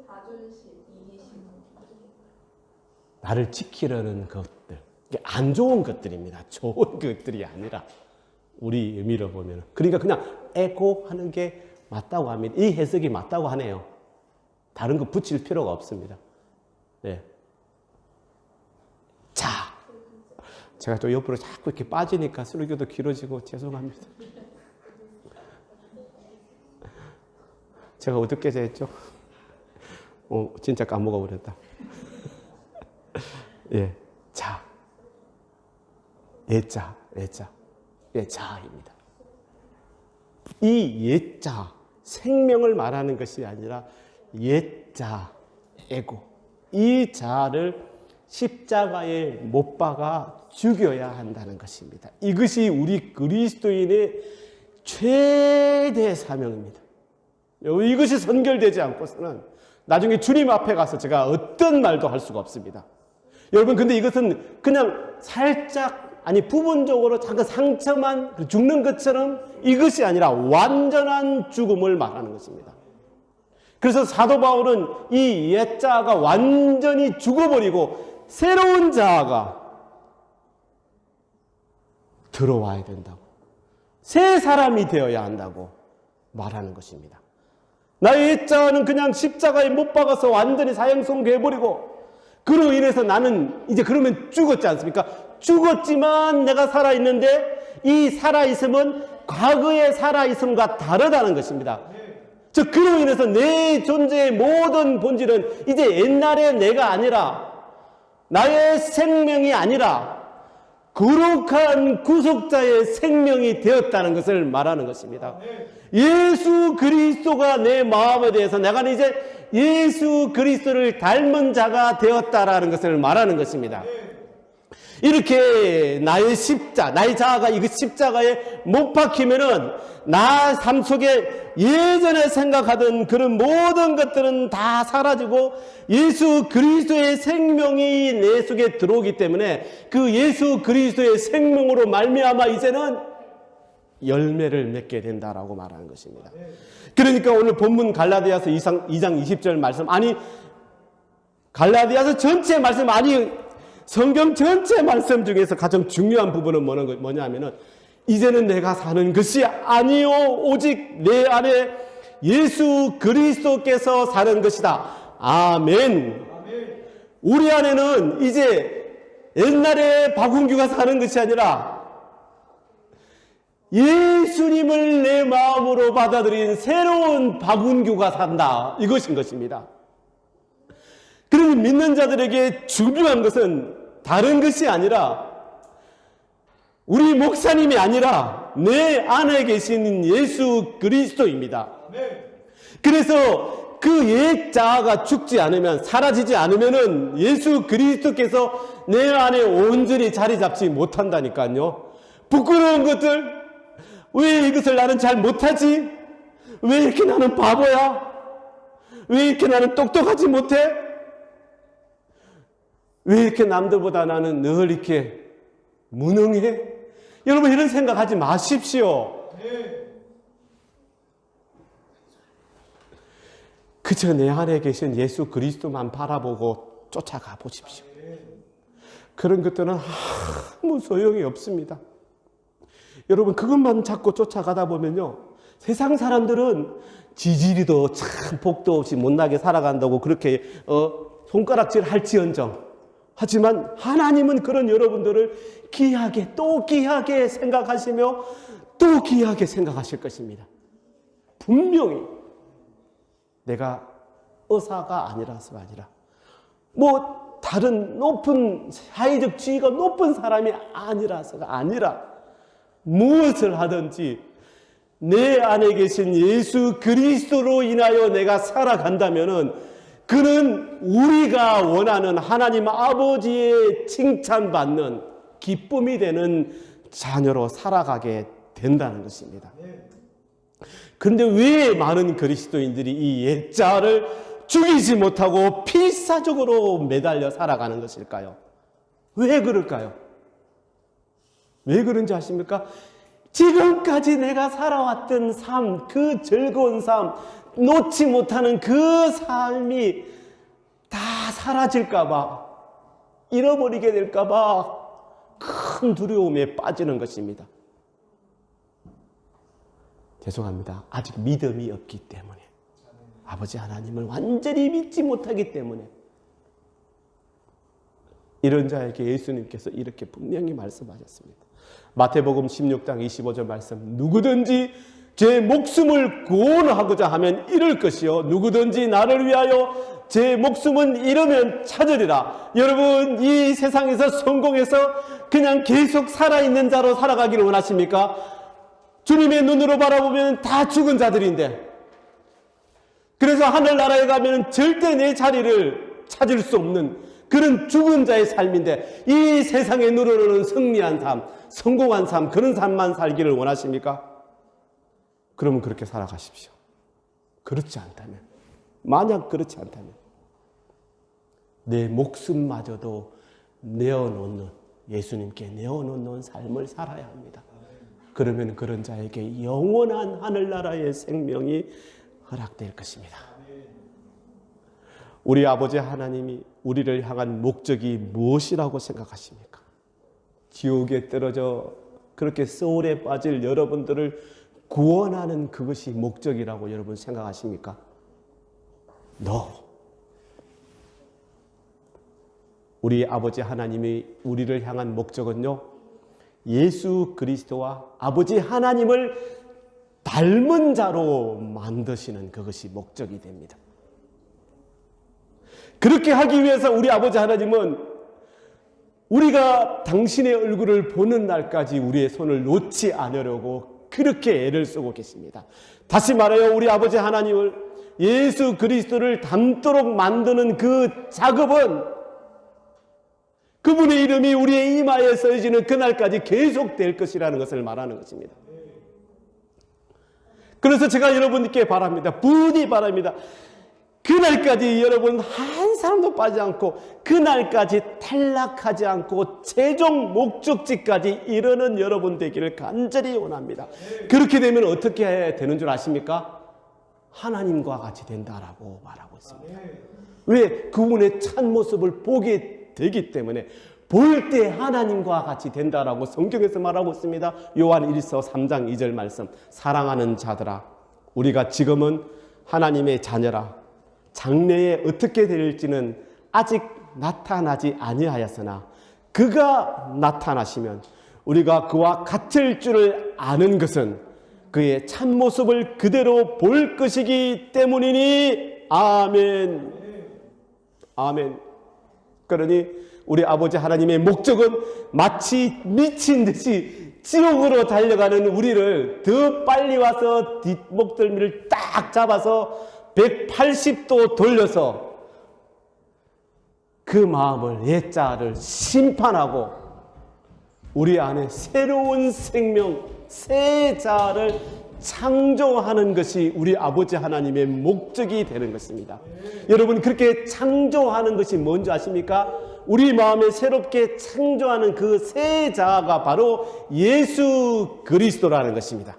자존심, 이기심. 나를 지키려는 것들. 안 좋은 것들입니다. 좋은 것들이 아니라 우리 의미로 보면. 그러니까 그냥 에고 하는 게 맞다고 합니다. 이 해석이 맞다고 하네요. 다른 거 붙일 필요가 없습니다. 네. 자, 제가 또 옆으로 자꾸 이렇게 빠지니까 설교도 길어지고 죄송합니다. 제가 어떻게 했죠? 진짜 까먹어 버렸다. 예, 자, 예자입니다. 이 예자, 생명을 말하는 것이 아니라 옛자, 에고, 이 자를 십자가에 못 박아 죽여야 한다는 것입니다. 이것이 우리 그리스도인의 최대 사명입니다. 이것이 선결되지 않고서는 나중에 주님 앞에 가서 제가 어떤 말도 할 수가 없습니다. 여러분, 근데 이것은 그냥 살짝, 아니 부분적으로 잠깐 상처만 죽는 것처럼 이것이 아니라 완전한 죽음을 말하는 것입니다. 그래서 사도 바울은 이 옛 자아가 완전히 죽어버리고 새로운 자아가 들어와야 된다고, 새 사람이 되어야 한다고 말하는 것입니다. 나의 옛 자아는 그냥 십자가에 못 박아서 완전히 사형선고해버리고, 그로 인해서 나는 이제 그러면 죽었지 않습니까? 죽었지만 내가 살아있는데 이 살아있음은 과거의 살아있음과 다르다는 것입니다. 즉 그로 인해서 내 존재의 모든 본질은 이제 옛날의 내가 아니라, 나의 생명이 아니라 거룩한 구속자의 생명이 되었다는 것을 말하는 것입니다. 예수 그리스도가 내 마음에 대해서 내가 이제 예수 그리스도를 닮은 자가 되었다라는 것을 말하는 것입니다. 이렇게 나의 자아가 이 십자가에 못 박히면은 나 삶 속에 예전에 생각하던 그런 모든 것들은 다 사라지고 예수 그리스도의 생명이 내 속에 들어오기 때문에 그 예수 그리스도의 생명으로 말미암아 이제는 열매를 맺게 된다라고 말하는 것입니다. 그러니까 오늘 본문 갈라디아서 2장 20절 말씀, 아니 갈라디아서 전체 말씀, 아니 성경 전체 말씀 중에서 가장 중요한 부분은 뭐냐 하면은 이제는 내가 사는 것이 아니요 오직 내 안에 예수 그리스도께서 사는 것이다. 아멘. 우리 안에는 이제 옛날에 박운규가 사는 것이 아니라 예수님을 내 마음으로 받아들인 새로운 박운규가 산다, 이것인 것입니다. 그러니 믿는 자들에게 중요한 것은 다른 것이 아니라 우리 목사님이 아니라 내 안에 계신 예수 그리스도입니다. 그래서 그 옛 자아가 죽지 않으면, 사라지지 않으면은 예수 그리스도께서 내 안에 온전히 자리 잡지 못한다니까요. 부끄러운 것들, 왜 이것을 나는 잘 못하지? 왜 이렇게 나는 바보야? 왜 이렇게 나는 똑똑하지 못해? 왜 이렇게 남들보다 나는 늘 이렇게 무능해? 여러분 이런 생각하지 마십시오. 그저 내 안에 계신 예수 그리스도만 바라보고 쫓아가 보십시오. 그런 것들은 아무 소용이 없습니다. 여러분 그것만 자꾸 쫓아가다 보면요, 세상 사람들은 지지리도 참 복도 없이 못나게 살아간다고 그렇게 손가락질 할지언정, 하지만 하나님은 그런 여러분들을 귀하게 또 귀하게 생각하시며 또 귀하게 생각하실 것입니다. 분명히 내가 의사가 아니라서가 아니라 뭐 다른 높은 사회적 지위가 높은 사람이 아니라서가 아니라 무엇을 하든지 내 안에 계신 예수 그리스도로 인하여 내가 살아간다면은 그는 우리가 원하는 하나님 아버지의 칭찬받는 기쁨이 되는 자녀로 살아가게 된다는 것입니다. 그런데 왜 많은 그리스도인들이 이 옛자를 죽이지 못하고 필사적으로 매달려 살아가는 것일까요? 왜 그럴까요? 왜 그런지 아십니까? 지금까지 내가 살아왔던 삶, 그 즐거운 삶, 놓지 못하는 그 삶이 다 사라질까봐, 잃어버리게 될까봐 큰 두려움에 빠지는 것입니다. 죄송합니다. 아직 믿음이 없기 때문에, 아버지 하나님을 완전히 믿지 못하기 때문에 이런 자에게 예수님께서 이렇게 분명히 말씀하셨습니다. 마태복음 16장 25절 말씀, 누구든지 제 목숨을 구원하고자 하면 잃을 것이요 누구든지 나를 위하여 제 목숨은 잃으면 찾으리라. 여러분 이 세상에서 성공해서 그냥 계속 살아있는 자로 살아가기를 원하십니까? 주님의 눈으로 바라보면 다 죽은 자들인데, 그래서 하늘나라에 가면 절대 내 자리를 찾을 수 없는 그런 죽은 자의 삶인데, 이 세상의 눈으로는 승리한 삶, 성공한 삶, 그런 삶만 살기를 원하십니까? 그러면 그렇게 살아가십시오. 그렇지 않다면, 만약 그렇지 않다면 내 목숨마저도 내어놓는, 예수님께 내어놓는 삶을 살아야 합니다. 그러면 그런 자에게 영원한 하늘나라의 생명이 허락될 것입니다. 우리 아버지 하나님이 우리를 향한 목적이 무엇이라고 생각하십니까? 지옥에 떨어져 그렇게 소울에 빠질 여러분들을 구원하는 그것이 목적이라고 여러분 생각하십니까? No. 우리 아버지 하나님이 우리를 향한 목적은요, 예수 그리스도와 아버지 하나님을 닮은 자로 만드시는 그것이 목적이 됩니다. 그렇게 하기 위해서 우리 아버지 하나님은 우리가 당신의 얼굴을 보는 날까지 우리의 손을 놓지 않으려고 그렇게 애를 쓰고 계십니다. 다시 말해요, 우리 아버지 하나님을, 예수 그리스도를 닮도록 만드는 그 작업은 그분의 이름이 우리의 이마에 써지는 그날까지 계속될 것이라는 것을 말하는 것입니다. 그래서 제가 여러분께 바랍니다. 부디 바랍니다. 그날까지 여러분 한 사람도 빠지지 않고 그날까지 탈락하지 않고 최종 목적지까지 이르는 여러분 되기를 간절히 원합니다. 그렇게 되면 어떻게 되는 줄 아십니까? 하나님과 같이 된다라고 말하고 있습니다. 왜? 그분의 참모습을 보게 되기 때문에 볼 때 하나님과 같이 된다라고 성경에서 말하고 있습니다. 요한 1서 3장 2절 말씀. 사랑하는 자들아, 우리가 지금은 하나님의 자녀라. 장래에 어떻게 될지는 아직 나타나지 아니하였으나 그가 나타나시면 우리가 그와 같을 줄을 아는 것은 그의 참모습을 그대로 볼 것이기 때문이니. 아멘. 아멘. 그러니 우리 아버지 하나님의 목적은 마치 미친 듯이 지옥으로 달려가는 우리를 더 빨리 와서 뒷목덜미를 딱 잡아서 180도 돌려서 그 마음을, 옛자를 심판하고 우리 안에 새로운 생명, 새 자를 창조하는 것이 우리 아버지 하나님의 목적이 되는 것입니다. 여러분, 그렇게 창조하는 것이 뭔지 아십니까? 우리 마음에 새롭게 창조하는 그 새 자아가 바로 예수 그리스도라는 것입니다.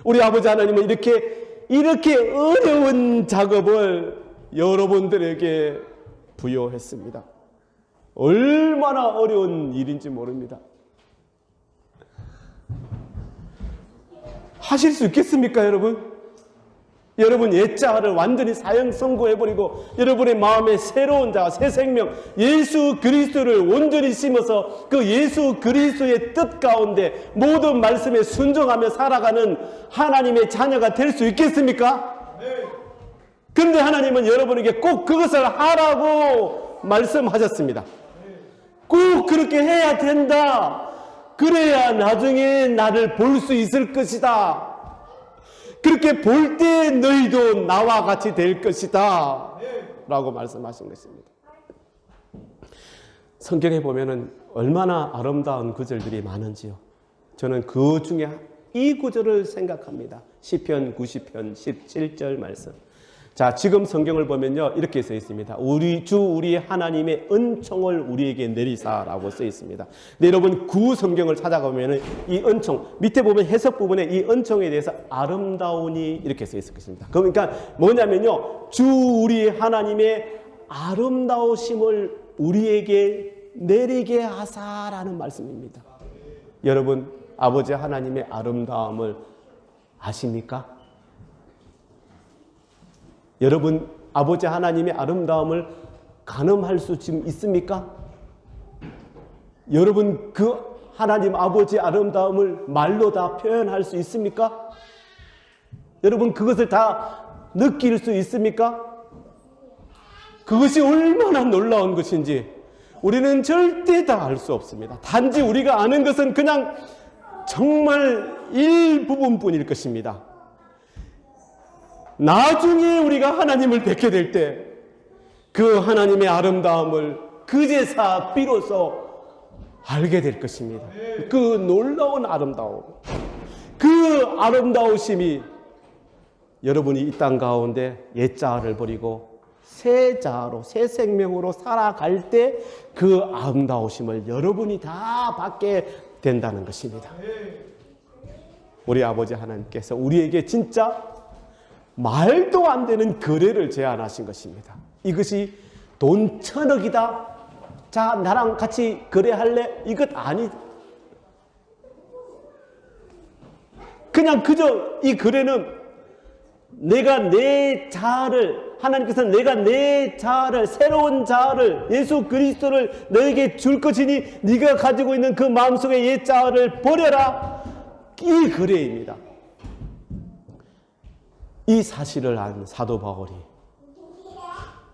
우리 아버지 하나님은 이렇게 어려운 작업을 여러분들에게 부여했습니다. 얼마나 어려운 일인지 모릅니다. 하실 수 있겠습니까, 여러분? 여러분 옛자를 완전히 사형 선고해버리고 여러분의 마음에 새로운 자, 새 생명, 예수 그리스도를 온전히 심어서 그 예수 그리스도의 뜻 가운데 모든 말씀에 순종하며 살아가는 하나님의 자녀가 될 수 있겠습니까? 그런데 하나님은 여러분에게 꼭 그것을 하라고 말씀하셨습니다. 꼭 그렇게 해야 된다. 그래야 나중에 나를 볼 수 있을 것이다. 그렇게 볼 때 너희도 나와 같이 될 것이다 라고 말씀하신 것입니다. 성경에 보면은 얼마나 아름다운 구절들이 많은지요. 저는 그 중에 이 구절을 생각합니다. 시편 90편 17절 말씀. 자, 지금 성경을 보면요, 이렇게 써 있습니다. 우리 하나님의 은총을 우리에게 내리사라고 써 있습니다. 근데 여러분, 구 성경을 찾아가면은 이 은총, 밑에 보면 해석 부분에 이 은총에 대해서 아름다우니 이렇게 써 있을 것입니다. 그러니까 뭐냐면요, 주 우리 하나님의 아름다우심을 우리에게 내리게 하사라는 말씀입니다. 여러분, 아버지 하나님의 아름다움을 아십니까? 여러분, 아버지 하나님의 아름다움을 가늠할 수 지금 있습니까? 여러분, 그 하나님 아버지 아름다움을 말로 다 표현할 수 있습니까? 여러분, 그것을 다 느낄 수 있습니까? 그것이 얼마나 놀라운 것인지 우리는 절대 다 알 수 없습니다. 단지 우리가 아는 것은 그냥 정말 일부분뿐일 것입니다. 나중에 우리가 하나님을 뵙게 될 때 그 하나님의 아름다움을 그제서 비로소 알게 될 것입니다. 그 놀라운 아름다움, 그 아름다우심이 여러분이 이 땅 가운데 옛자아를 버리고 새 자아로, 새 생명으로 살아갈 때 그 아름다우심을 여러분이 다 받게 된다는 것입니다. 우리 아버지 하나님께서 우리에게 진짜 말도 안 되는 거래를 제안하신 것입니다. 이것이 돈 1,000억이다. 자, 나랑 같이 거래할래? 이것 아니. 그냥 그저 이 거래는 내가 내 자아를, 하나님께서는 내가 내 자아를, 새로운 자아를, 예수 그리스도를 너에게 줄 것이니 네가 가지고 있는 그 마음속의 옛 자아를 버려라. 이 거래입니다. 이 사실을 안 사도 바울이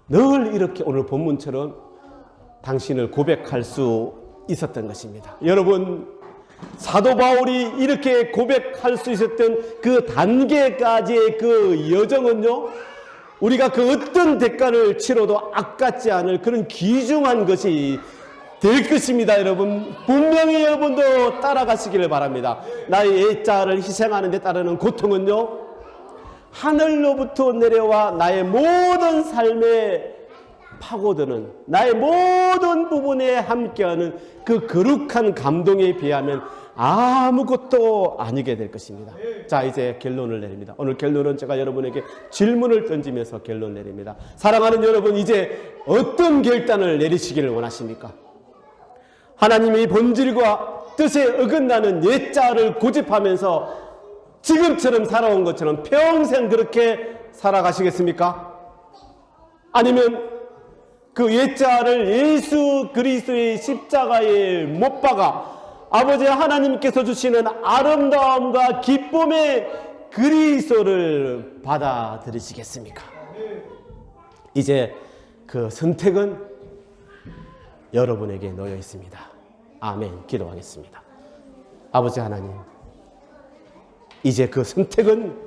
늘 이렇게 오늘 본문처럼 당신을 고백할 수 있었던 것입니다. 여러분, 사도 바울이 이렇게 고백할 수 있었던 그 단계까지의 그 여정은요, 우리가 그 어떤 대가를 치러도 아깝지 않을 그런 귀중한 것이 될 것입니다. 여러분, 분명히 여러분도 따라가시기를 바랍니다. 나의 옛자를 희생하는 데 따르는 고통은요, 하늘로부터 내려와 나의 모든 삶에 파고드는, 나의 모든 부분에 함께하는 그 거룩한 감동에 비하면 아무것도 아니게 될 것입니다. 자, 이제 결론을 내립니다. 오늘 결론은 제가 여러분에게 질문을 던지면서 결론 내립니다. 사랑하는 여러분, 이제 어떤 결단을 내리시기를 원하십니까? 하나님의 본질과 뜻에 어긋나는 옛자를 고집하면서 지금처럼 살아온 것처럼 평생 그렇게 살아가시겠습니까? 아니면 그 옛자를 예수 그리스도의 십자가에 못 박아 아버지 하나님께서 주시는 아름다움과 기쁨의 그리스도를 받아들이시겠습니까? 이제 그 선택은 여러분에게 놓여 있습니다. 아멘. 기도하겠습니다. 아버지 하나님, 이제 그 선택은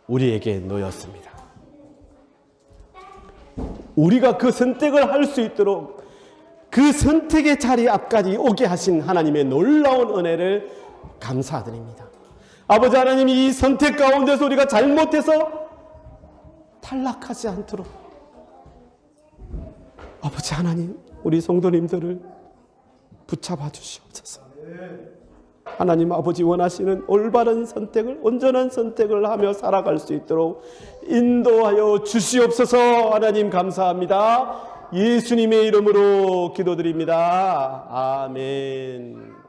우리에게 놓였습니다. 우리가 그 선택을 할 수 있도록 그 선택의 자리 앞까지 오게 하신 하나님의 놀라운 은혜를 감사드립니다. 아버지 하나님, 이 선택 가운데서 우리가 잘못해서 탈락하지 않도록 아버지 하나님, 우리 성도님들을 붙잡아 주시옵소서. 하나님 아버지 원하시는 올바른 선택을, 온전한 선택을 하며 살아갈 수 있도록 인도하여 주시옵소서. 하나님 감사합니다. 예수님의 이름으로 기도드립니다. 아멘.